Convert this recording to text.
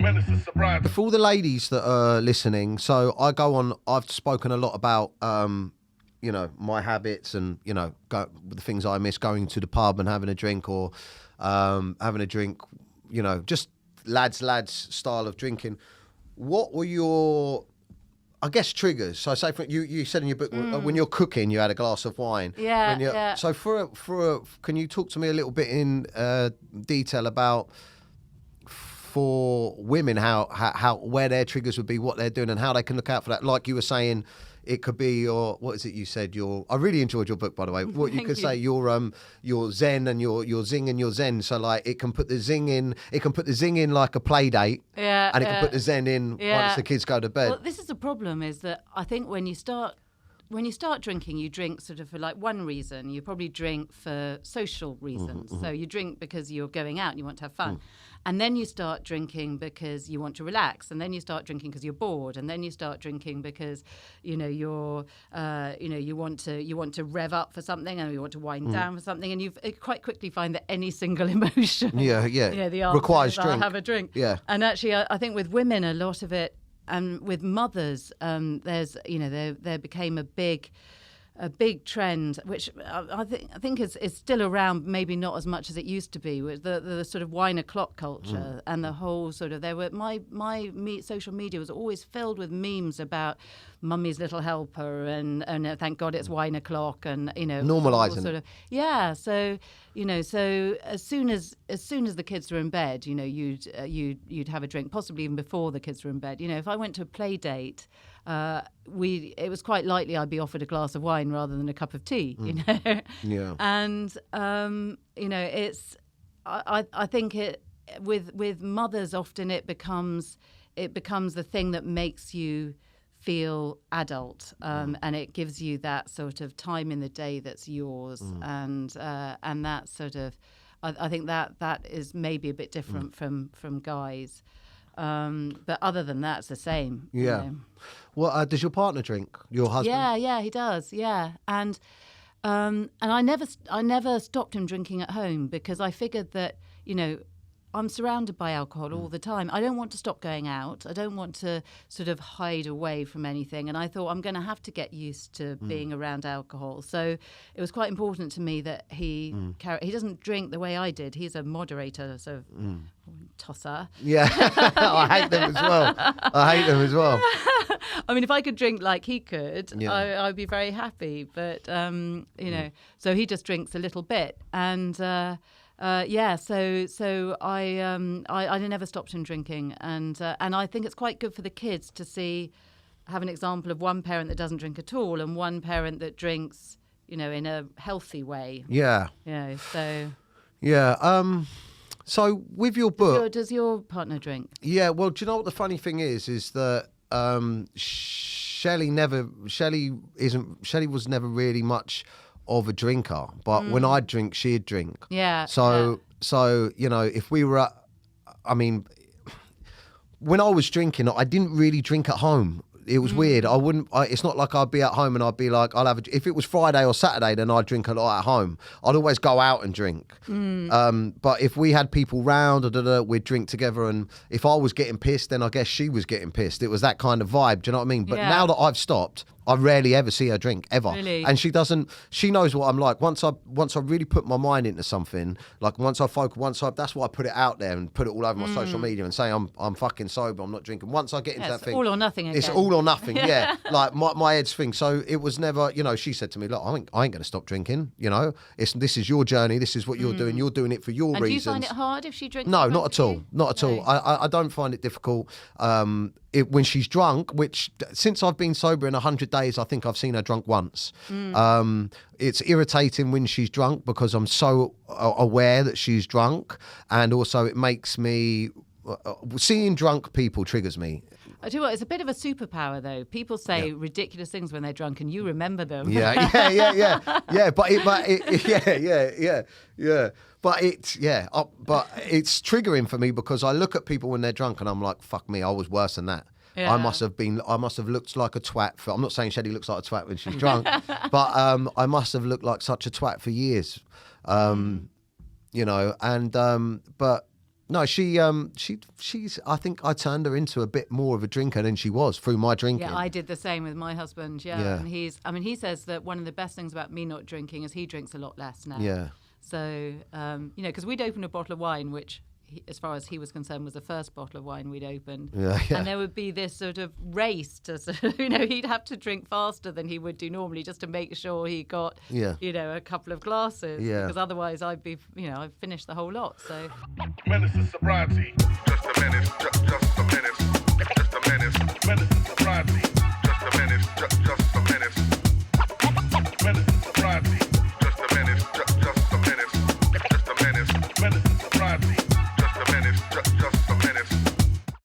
Menace is sobriety. For all the ladies that are listening, so I've spoken a lot about, my habits and, the things I miss, going to the pub and having a drink or having a drink, just lads style of drinking. What were your, I guess, triggers? So say you said in your book, when you're cooking, you had a glass of wine. Yeah. So can you talk to me a little bit in detail about, for women, how where their triggers would be, what they're doing, and how they can look out for that? Like you were saying, it could be your, what is it you said? I really enjoyed your book, by the way. What you could say, your zen and your zing and your zen. So like it can put the zing in like a play date, and it can put the zen in once the kids go to bed. Well, this is the problem, is that I think when you start drinking, you drink sort of for like one reason. You probably drink for social reasons. So you drink because you're going out and you want to have fun. And then you start drinking because you want to relax. And then you start drinking because you're bored. And then you start drinking because, you want to rev up for something, and you want to wind down for something. And you quite quickly find that any single emotion, the answer requires is, drink. I'll have a drink. Yeah. And actually, I think with women, a lot of it, and with mothers, there's, there became a big trend, which I think is still around, maybe not as much as it used to be, with the sort of wine o'clock culture and the whole sort of, social media was always filled with memes about mummy's little helper and thank God it's wine o'clock, and normalising sort of, so so as soon as the kids were in bed, you'd have a drink, possibly even before the kids were in bed. If I went to a play date, it was quite likely I'd be offered a glass of wine rather than a cup of tea. Yeah. And it's I think it with mothers, often it becomes the thing that makes you feel adult, and it gives you that sort of time in the day that's yours, and that sort of, I think that is maybe a bit different from guys, but other than that, it's the same. Yeah. Well, does your partner drink? Your husband? Yeah, he does. Yeah, and I never stopped him drinking at home, because I figured that I'm surrounded by alcohol all the time. I don't want to stop going out. I don't want to sort of hide away from anything. And I thought, I'm going to have to get used to being around alcohol. So it was quite important to me that he doesn't drink the way I did. He's a moderator, sort of tosser. Yeah, I hate them as well. I mean, if I could drink like he could, I'd be very happy. But, so he just drinks a little bit. And... So I never stopped him drinking, and I think it's quite good for the kids to have an example of one parent that doesn't drink at all and one parent that drinks, in a healthy way. Yeah. So. Yeah. So with your book, does your partner drink? Yeah. Well, do you know what the funny thing is that Shelley was never really much of a drinker, but when I'd drink, she'd drink. Yeah. So if we were when I was drinking, I didn't really drink at home. It was weird. It's not like I'd be at home and I'd be like, if it was Friday or Saturday, then I'd drink a lot at home. I'd always go out and drink. But if we had people round, we'd drink together. And if I was getting pissed, then I guess she was getting pissed. It was that kind of vibe. Do you know what I mean? But now that I've stopped, I rarely ever see her drink, ever. Really? And she knows what I'm like. Once I really put my mind into something, like that's why I put it out there and put it all over my social media and say I'm fucking sober, I'm not drinking. Once I get into that thing. All or nothing again. It's all or nothing, yeah. Like my head's thing. So it was never, she said to me, look, I ain't going to stop drinking, this is your journey, this is what you're doing it for your reasons. And do you find it hard if she drinks? No, not at all. Not at all. I don't find it difficult. When she's drunk, which since I've been sober in 100 days, I think I've seen her drunk once. It's irritating when she's drunk because I'm so aware that she's drunk, and also it makes me seeing drunk people triggers me. I tell you what, it's a bit of a superpower, though. People say ridiculous things when they're drunk, and you remember them. Yeah. But it's triggering for me because I look at people when they're drunk and I'm like, fuck me, I was worse than that. Yeah. I must have looked like a twat. I'm not saying Shelley looks like a twat when she's drunk, but I must have looked like such a twat for years. But No, she's. I think I turned her into a bit more of a drinker than she was through my drinking. Yeah, I did the same with my husband. Yeah. And he says that one of the best things about me not drinking is he drinks a lot less now. Yeah. So, because we'd opened a bottle of wine, which, as far as he was concerned, was the first bottle of wine we'd opened. Yeah. And there would be this sort of race to, he'd have to drink faster than he would do normally just to make sure he got, a couple of glasses. Yeah. Because otherwise I'd be, I'd finish the whole lot. So. Menace is sobriety. Just a menace. Just a menace. Just a menace. Menace is sobriety.